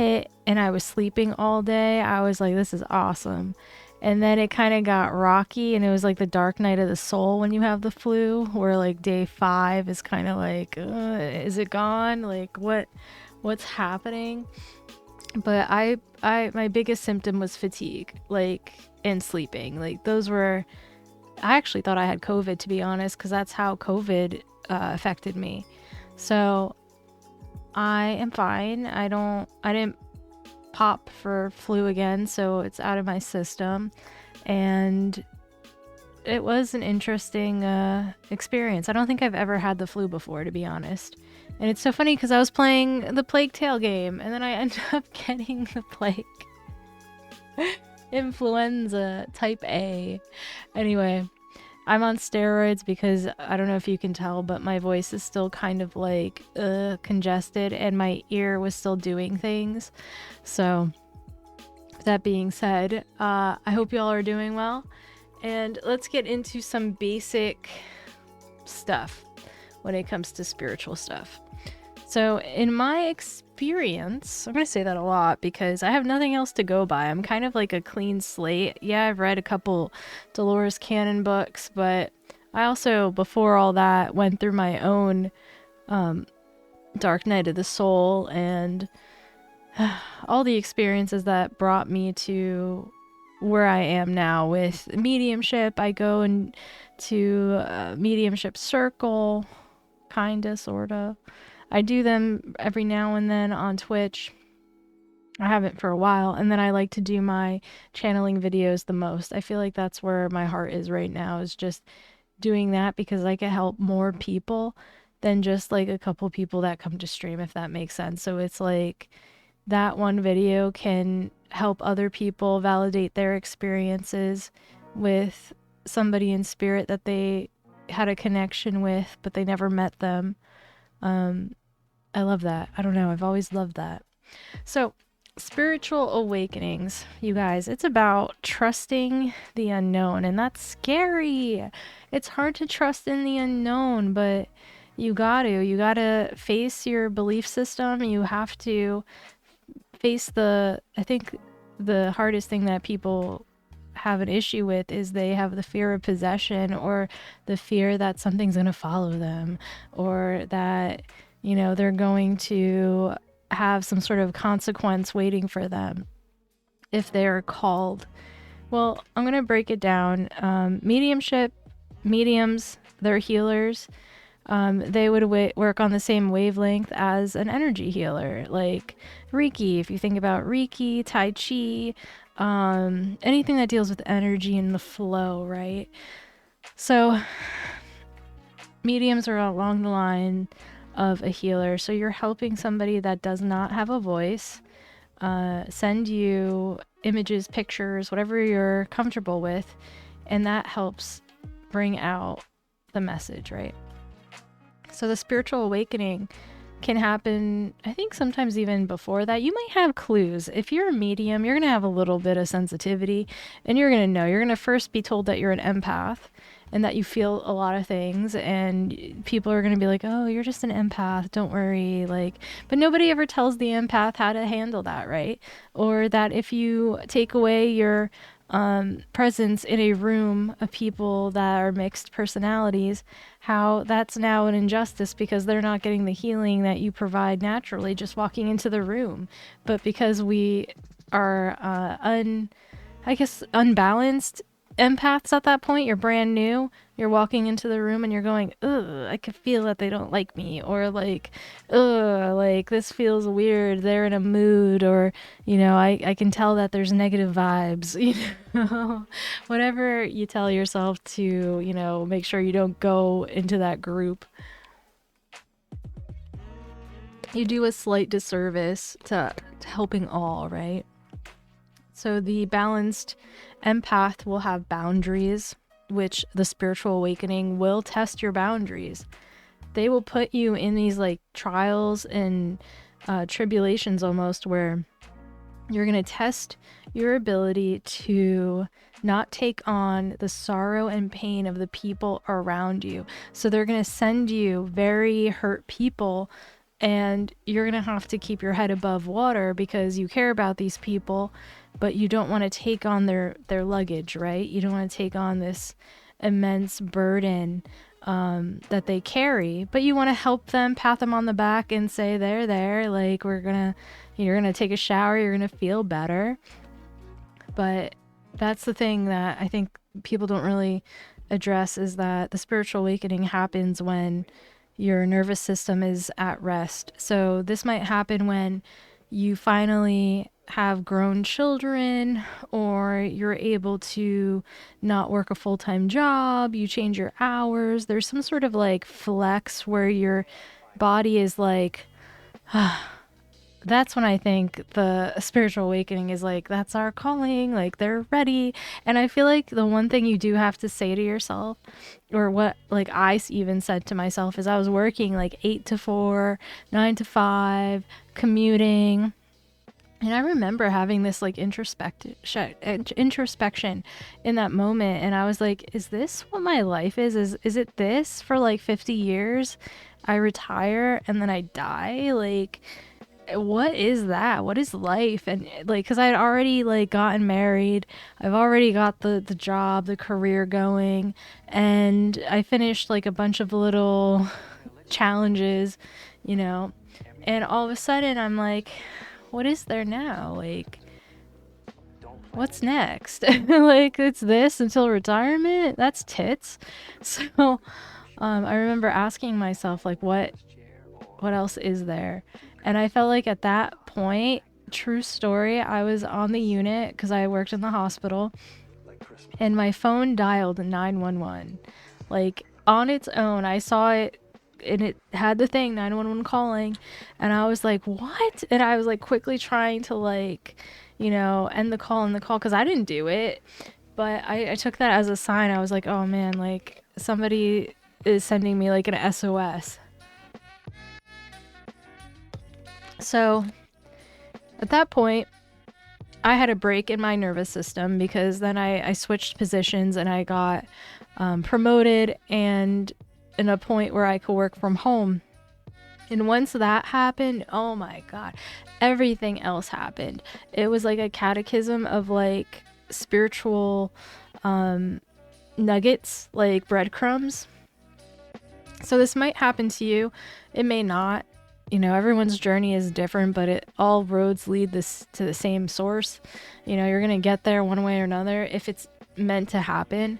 hit and I was sleeping all day, I was like, this is awesome. And then it kind of got rocky, and it was like the dark night of the soul when you have the flu, where like day 5 is kind of like, is it gone? Like what's happening? But my biggest symptom was fatigue, like, and sleeping. Like those were, I actually thought I had COVID, to be honest, because that's how COVID affected me. So I am fine. I didn't pop for flu again, so it's out of my system. And it was an interesting experience. I don't think I've ever had the flu before, to be honest. And it's so funny because I was playing the Plague Tale game, and then I ended up getting the plague. Influenza type A. Anyway, I'm on steroids because I don't know if you can tell, but my voice is still kind of like congested, and my ear was still doing things. So that being said, I hope y'all are doing well, and let's get into some basic stuff when it comes to spiritual stuff. So in my experience, I'm going to say that a lot because I have nothing else to go by. I'm kind of like a clean slate. Yeah, I've read a couple Dolores Cannon books, but I also, before all that, went through my own dark night of the soul and all the experiences that brought me to where I am now with mediumship. I go into a mediumship circle, kinda, sorta. I do them every now and then on Twitch. I haven't for a while. And then I like to do my channeling videos the most. I feel like that's where my heart is right now, is just doing that, because I can help more people than just like a couple people that come to stream, if that makes sense. So it's like that one video can help other people validate their experiences with somebody in spirit that they had a connection with, but they never met them. I love that. I don't know. I've always loved that. So, spiritual awakenings, you guys, it's about trusting the unknown, and that's scary. It's hard to trust in the unknown, but you gotta face your belief system. You have to face I think the hardest thing that people have an issue with is they have the fear of possession, or the fear that something's going to follow them, or that, they're going to have some sort of consequence waiting for them if they're called. Well, I'm going to break it down. Mediums, they're healers. They would work on the same wavelength as an energy healer, like Reiki. If you think about Reiki, Tai Chi, anything that deals with energy and the flow, right? So mediums are along the line of a healer. So you're helping somebody that does not have a voice, send you images, pictures, whatever you're comfortable with, and that helps bring out the message, right? So the spiritual awakening can happen, I think sometimes even before that. You might have clues. If you're a medium, you're going to have a little bit of sensitivity, and you're going to know. You're going to first be told that you're an empath and that you feel a lot of things, and people are going to be like, oh, you're just an empath, don't worry. But nobody ever tells the empath how to handle that, right? Or that if you take away your presence in a room of people that are mixed personalities, how that's now an injustice because they're not getting the healing that you provide naturally just walking into the room. But because we are unbalanced empaths at that point, you're brand new, you're walking into the room and you're going, ugh, I can feel that they don't like me, or ugh, this feels weird, they're in a mood, or I can tell that there's negative vibes, whatever you tell yourself to make sure you don't go into that group. You do a slight disservice to helping all, right? So the balanced empath will have boundaries, which the spiritual awakening will test your boundaries. They will put you in these trials and tribulations almost, where you're going to test your ability to not take on the sorrow and pain of the people around you. So they're going to send you very hurt people and you're going to have to keep your head above water because you care about these people, but you don't want to take on their luggage, right? You don't want to take on this immense burden that they carry, but you want to help them, pat them on the back and say, there, like, you're gonna take a shower, you're gonna feel better. But that's the thing that I think people don't really address, is that the spiritual awakening happens when your nervous system is at rest. So this might happen when you finally have grown children, or you're able to not work a full-time job, you change your hours. There's some sort of like flex where your body is like, that's when I think the spiritual awakening is like, that's our calling, like they're ready. And I feel like the one thing you do have to say to yourself, or what like I even said to myself, is I was working like 8 to 4, 9 to 5, commuting. And I remember having this like introspection in that moment. And I was like, is this what my life is? Is it this for like 50 years? I retire and then I die? Like, what is that? What is life? And like, because I had already like gotten married, I've already got the job, the career going, and I finished like a bunch of little challenges, you know, and all of a sudden I'm like, what is there now? Like, what's next? Like, it's this until retirement? That's tits. So I remember asking myself, like, what else is there? And I felt like at that point, true story, I was on the unit because I worked in the hospital, and my phone dialed 911. Like, on its own, I saw it, and it had the thing 911 calling, and I was like, what? And I was like quickly trying to like, you know, end the call because I didn't do it. But I took that as a sign. I was like, oh man, like somebody is sending me like an SOS. So at that point, I had a break in my nervous system, because then I switched positions and I got promoted, and in a point where I could work from home. And once that happened, oh my God, everything else happened. It was like a catechism of like spiritual nuggets, like breadcrumbs. So this might happen to you. It may not. You know, everyone's journey is different, but all roads lead this to the same source. You know, you're going to get there one way or another if it's meant to happen.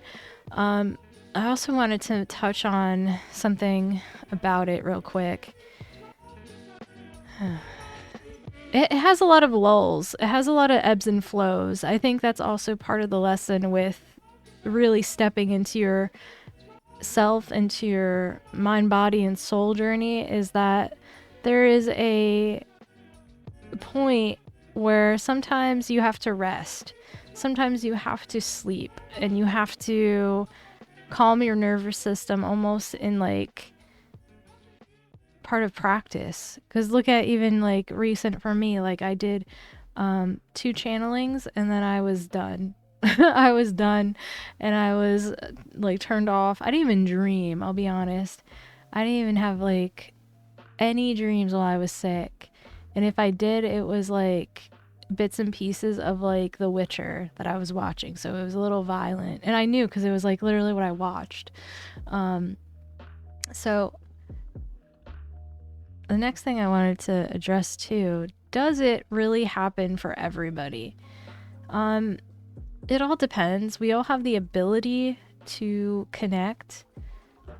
I also wanted to touch on something about it real quick. It has a lot of lulls. It has a lot of ebbs and flows. I think that's also part of the lesson with really stepping into your self, into your mind, body, and soul journey, is that there is a point where sometimes you have to rest. Sometimes you have to sleep, and you have to calm your nervous system, almost in like part of practice. Because look at even like recent for me, like I did 2 channelings and then I was done. I was done, and I was like turned off. I didn't even dream, I'll be honest. I didn't even have like any dreams while I was sick. And if I did, it was like bits and pieces of like The Witcher that I was watching. So it was a little violent. And I knew, because it was like literally what I watched. So the next thing I wanted to address too, does it really happen for everybody? It all depends. We all have the ability to connect,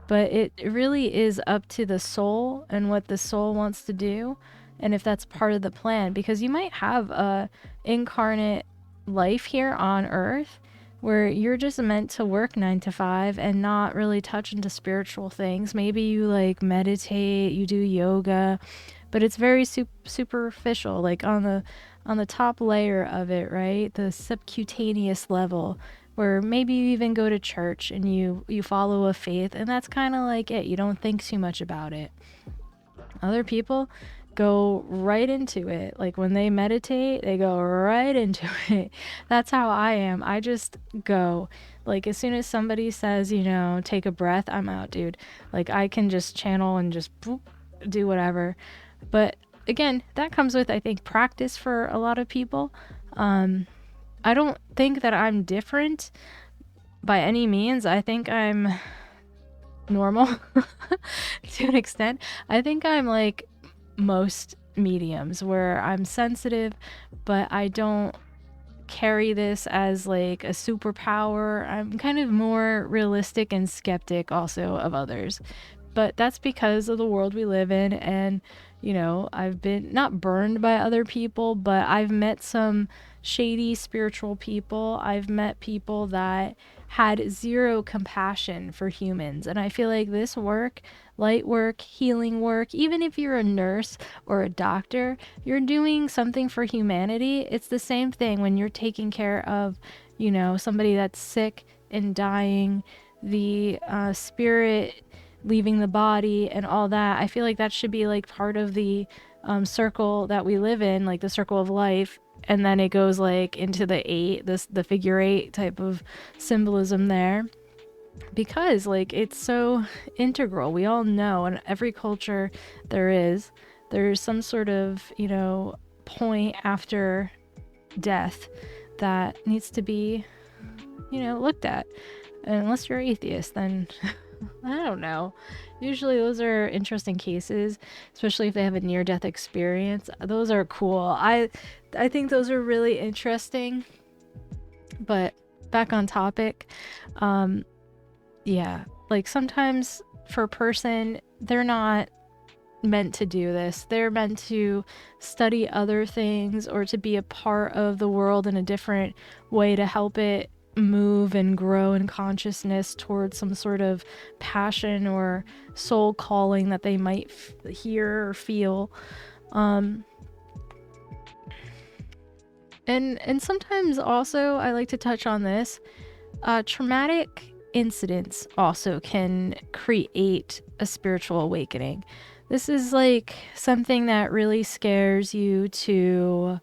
but it really is up to the soul and what the soul wants to do, and if that's part of the plan. Because you might have a incarnate life here on earth where you're just meant to work 9 to 5 and not really touch into spiritual things. Maybe you like meditate, you do yoga, but it's very superficial, like on the top layer of it, right? The subcutaneous level, where maybe you even go to church and you follow a faith, and that's kind of like it. You don't think too much about it. Other people go right into it. Like when they meditate, they go right into it. That's how I am. I just go. Like as soon as somebody says, you know, take a breath, I'm out, dude. Like I can just channel and just boop, do whatever. But again, that comes with, I think, practice for a lot of people. I don't think that I'm different by any means. I think I'm normal to an extent. I think I'm like most mediums where I'm sensitive, but I don't carry this as like a superpower. I'm kind of more realistic and skeptic also of others. But that's because of the world we live in, and I've been not burned by other people, but I've met some shady spiritual people. I've met people that had zero compassion for humans. And I feel like this work, light work, healing work, even if you're a nurse or a doctor, you're doing something for humanity. It's the same thing when you're taking care of, somebody that's sick and dying, the spirit leaving the body and all that. I feel like that should be like part of the circle that we live in, like the circle of life. And then it goes like into the eight, the figure eight type of symbolism there, because like it's so integral. We all know in every culture there's some sort of point after death that needs to be looked at. And unless you're atheist, then I don't know. Usually those are interesting cases, especially if they have a near-death experience. Those are cool. I think those are really interesting. But back on topic, yeah, like sometimes for a person, they're not meant to do this. They're meant to study other things or to be a part of the world in a different way to help it move and grow in consciousness towards some sort of passion or soul calling that they might hear or feel. And sometimes also I like to touch on this. Traumatic incidents also can create a spiritual awakening. This is like something that really scares you to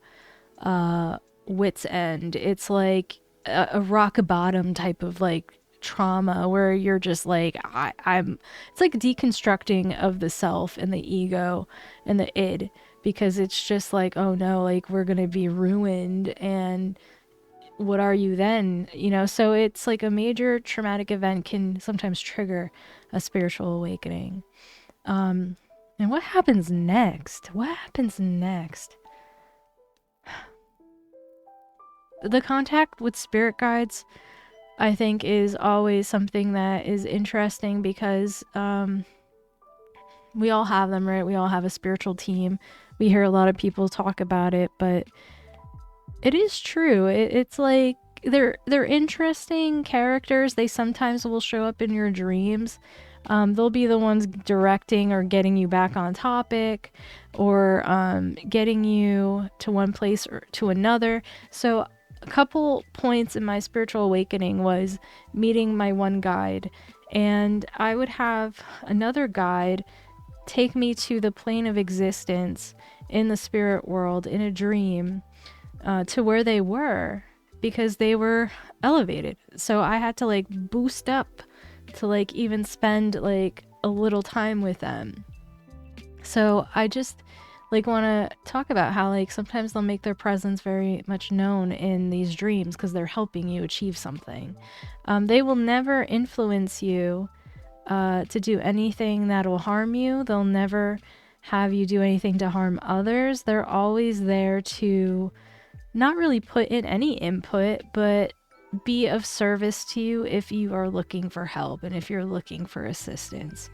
wit's end. It's like a rock bottom type of like trauma where you're just like it's like deconstructing of the self and the ego and the id, because it's just like, oh no, like we're gonna be ruined, and what are you then? So it's like a major traumatic event can sometimes trigger a spiritual awakening. And what happens next? The contact with spirit guides, I think, is always something that is interesting because we all have them, right? We all have a spiritual team. We hear a lot of people talk about it, but it is true. It's like they're interesting characters. They sometimes will show up in your dreams. They'll be the ones directing or getting you back on topic, or getting you to one place or to another. So a couple points in my spiritual awakening was meeting my one guide, and I would have another guide take me to the plane of existence in the spirit world in a dream, to where they were, because they were elevated. So I had to like boost up to like even spend like a little time with them. So I just like want to talk about how like sometimes they'll make their presence very much known in these dreams because they're helping you achieve something. They will never influence you to do anything that will harm you. They'll never have you do anything to harm others. They're always there to not really put in any input, but be of service to you if you are looking for help and if you're looking for assistance.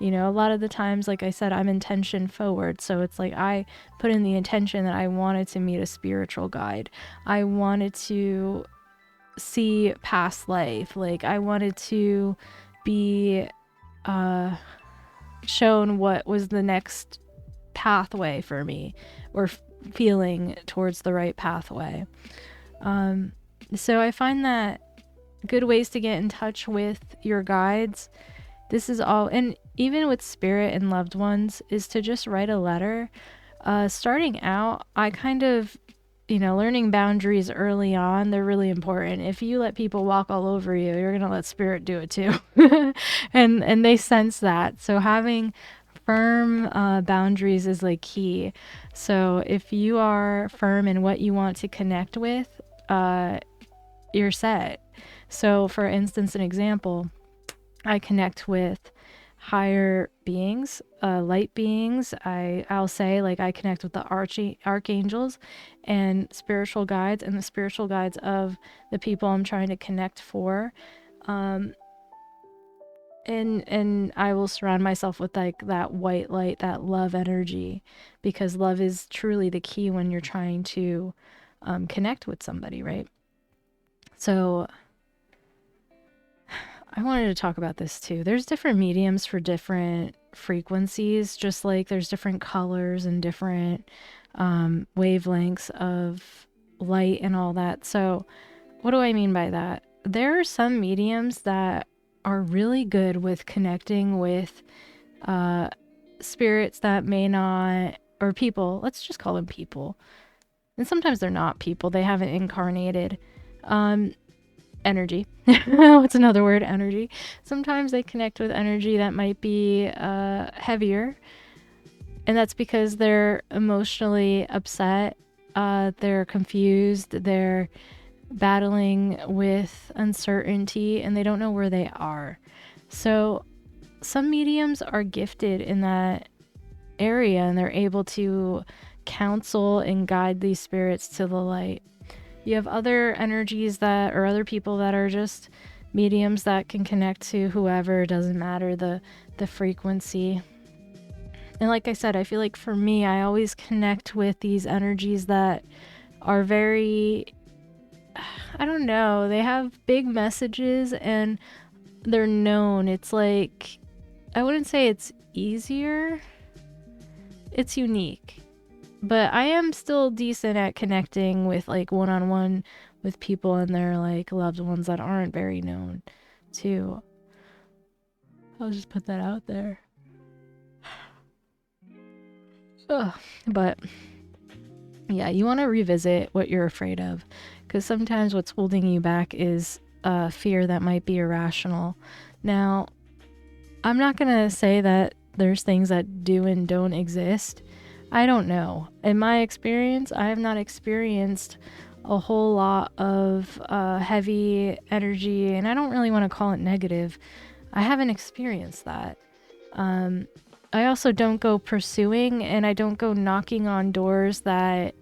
A lot of the times, like I said, I'm intention forward. So it's like I put in the intention that I wanted to meet a spiritual guide. I wanted to see past life. Like I wanted to be shown what was the next pathway for me, or feeling towards the right pathway. So I find that good ways to get in touch with your guides, this is all, and even with spirit and loved ones, is to just write a letter. Starting out, I kind of, learning boundaries early on, they're really important. If you let people walk all over you, you're going to let spirit do it too. and they sense that. So having firm boundaries is like key. So if you are firm in what you want to connect with, you're set. So for instance, an example, I connect with higher beings, light beings. I'll say, like, I connect with the archangels and spiritual guides, and the spiritual guides of the people I'm trying to connect for. And I will surround myself with like that white light, that love energy, because love is truly the key when you're trying to connect with somebody, right? So I wanted to talk about this too. There's different mediums for different frequencies, just like there's different colors and different wavelengths of light and all that. So what do I mean by that? There are some mediums that are really good with connecting with spirits that may not, or people, let's just call them people. And sometimes they're not people, they haven't incarnated. Energy. What's another word? Energy. Sometimes they connect with energy that might be heavier, and that's because they're emotionally upset, they're confused, they're battling with uncertainty, and they don't know where they are. So some mediums are gifted in that area, and they're able to counsel and guide these spirits to the light. You have other energies that, or other people that are just mediums that can connect to whoever, doesn't matter the frequency. And like I said, I feel like for me, I always connect with these energies that are very, I don't know, they have big messages and they're known. It's like, I wouldn't say it's easier, it's unique. But I am still decent at connecting with like one-on-one with people and their like loved ones that aren't very known too. I'll just put that out there. Ugh. But yeah, you want to revisit what you're afraid of, because sometimes what's holding you back is fear that might be irrational. Now, I'm not going to say that there's things that do and don't exist. I don't know. In my experience, I have not experienced a whole lot of heavy energy, and I don't really want to call it negative. I haven't experienced that. I also don't go pursuing, and I don't go knocking on doors that,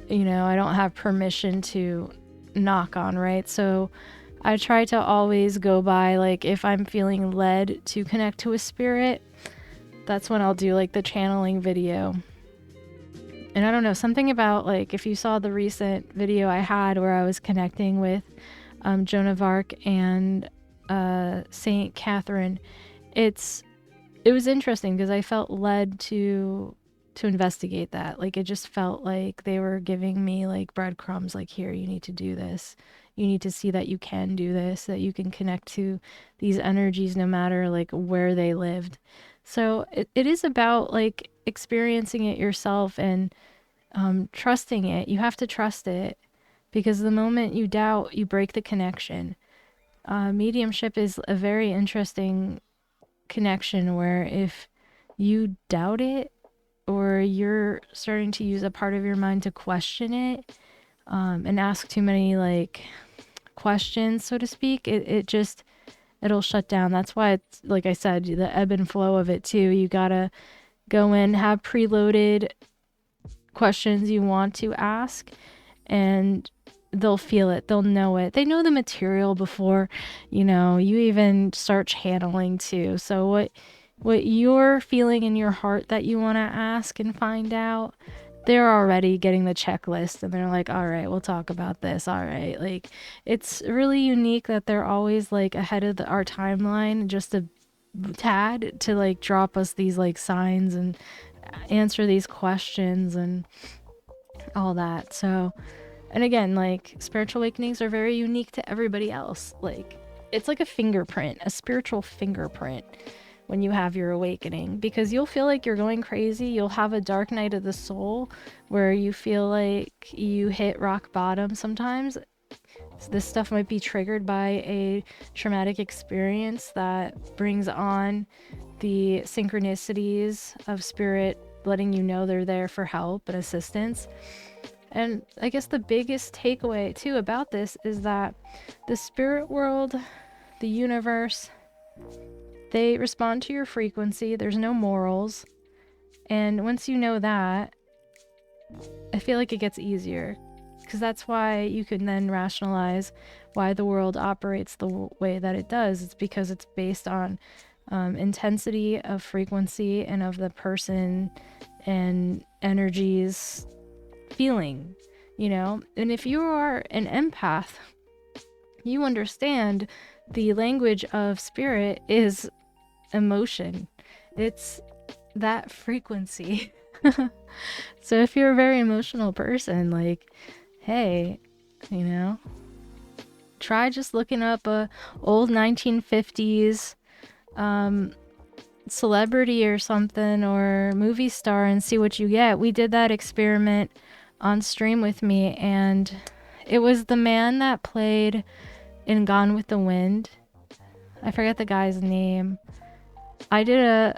you know, I don't have permission to knock on, right? So I try to always go by, like, if I'm feeling led to connect to a spirit, that's when I'll do like the channeling video. And I don't know, something about, like, if you saw the recent video I had where I was connecting with Joan of Arc and Saint Catherine, it was interesting because I felt led to investigate that. Like, it just felt like they were giving me like breadcrumbs, like, here, you need to do this, you need to see that you can do this, that you can connect to these energies no matter like where they lived. So it is about like experiencing it yourself and trusting it. You have to trust it, because the moment you doubt, you break the connection. Mediumship is a very interesting connection where if you doubt it, or you're starting to use a part of your mind to question it, and ask too many like questions, so to speak, it'll shut down. That's why it's, like I said, the ebb and flow of it too. You gotta go in, have preloaded questions you want to ask, and they'll feel it, they'll know it. They know the material before, you know, you even start channeling too. So what you're feeling in your heart that you want to ask and find out, they're already getting the checklist, and they're like, all right, we'll talk about this. All right. Like, it's really unique that they're always like ahead of our timeline, just a tad, to like drop us these like signs and answer these questions and all that. So, and again, like, spiritual awakenings are very unique to everybody else. Like, it's like a fingerprint, a spiritual fingerprint, when you have your awakening, because you'll feel like you're going crazy. You'll have a dark night of the soul where you feel like you hit rock bottom sometimes. This stuff might be triggered by a traumatic experience that brings on the synchronicities of spirit letting you know they're there for help and assistance. And I guess the biggest takeaway too about this is that the spirit world, the universe, they respond to your frequency. There's no morals. And once you know that, I feel like it gets easier, because that's why you can then rationalize why the world operates the way that it does. It's because it's based on intensity of frequency and of the person and energies feeling, you know? And if you are an empath, you understand the language of spirit is emotion. It's that frequency. So if you're a very emotional person, like, hey, you know, try just looking up a old 1950s celebrity or something, or movie star, and see what you get. We did that experiment on stream with me, and it was the man that played in Gone with the Wind. I forget the guy's name. I didn't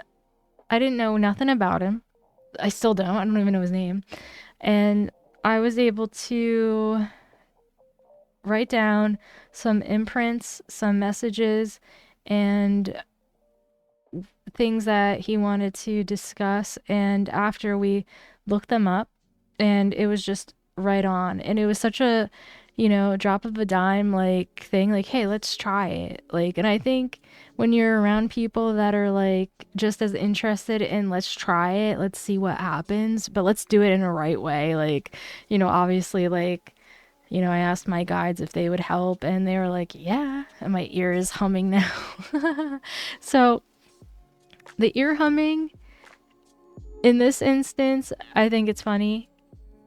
know nothing about him. I still don't. I don't even know his name. And I was able to write down some imprints, some messages, and things that he wanted to discuss. And after we looked them up, and it was just right on. And it was such a, you know, drop of a dime like thing, like, hey, let's try it. Like, and I think when you're around people that are like just as interested in let's try it, let's see what happens, but let's do it in a right way. Like, you know, obviously, like, you know, I asked my guides if they would help, and they were like, yeah, and my ear is humming now. So the ear humming in this instance, I think it's funny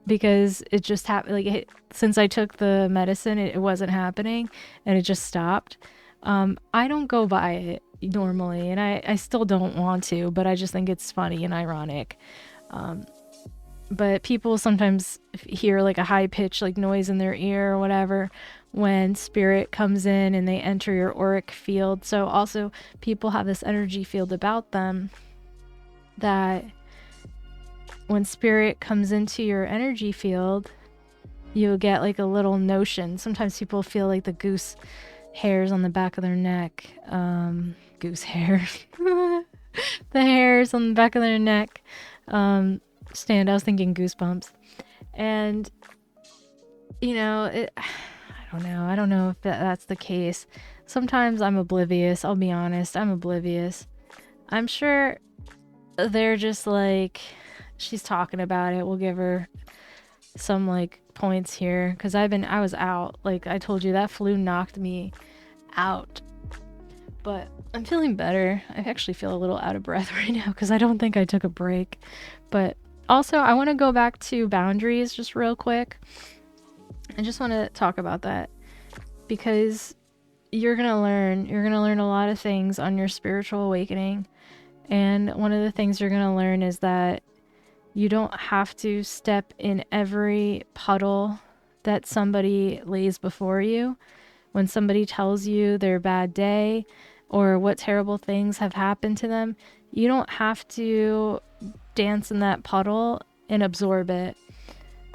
because it just happened. Like, since I took the medicine, it wasn't happening, and it just stopped. I don't go by it normally, and I still don't want to, but I just think it's funny and ironic. But people sometimes hear like a high pitch like noise in their ear or whatever when spirit comes in and they enter your auric field. So also people have this energy field about them that when spirit comes into your energy field, you'll get like a little notion. Sometimes people feel like the goose hairs on the back of their neck. Goose hair. The hairs on the back of their neck. I was thinking goosebumps. And, you know, I don't know if that's the case. Sometimes I'm oblivious. I'll be honest. I'm oblivious. I'm sure they're just like, she's talking about it. We'll give her some like points here, because I was out. Like I told you, that flu knocked me out. But I'm feeling better. I actually feel a little out of breath right now because I don't think I took a break. But also, I want to go back to boundaries just real quick. I just want to talk about that because you're going to learn a lot of things on your spiritual awakening. And one of the things you're going to learn is that you don't have to step in every puddle that somebody lays before you. When somebody tells you their bad day or what terrible things have happened to them, you don't have to dance in that puddle and absorb it.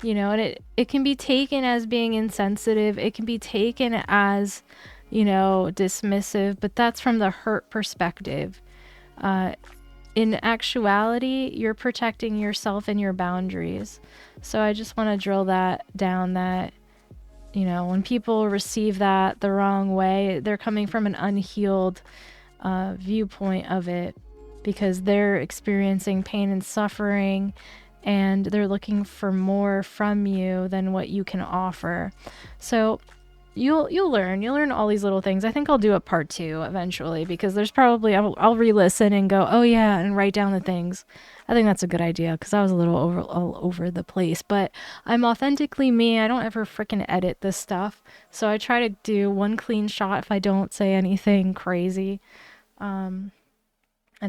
You know, and it can be taken as being insensitive. It can be taken as, you know, dismissive, but that's from the hurt perspective. In actuality, you're protecting yourself and your boundaries. So I just want to drill that down, that, you know, when people receive that the wrong way, they're coming from an unhealed viewpoint of it, because they're experiencing pain and suffering, and they're looking for more from you than what you can offer. So you'll learn all these little things. I think I'll do a part 2 eventually, because there's probably I'll re-listen and go, oh yeah, and write down the things. I think that's a good idea, because I was a little all over the place, but I'm authentically me. I don't ever freaking edit this stuff, so I try to do one clean shot if I don't say anything crazy. And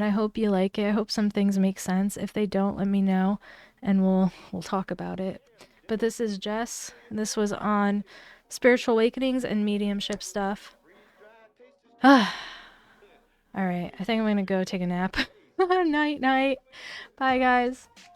I hope you like it. I hope some things make sense. If they don't, let me know, and we'll talk about it. But this is Jess. This was on spiritual awakenings and mediumship stuff. All right, I think I'm gonna go take a nap. Night, night. Bye, guys.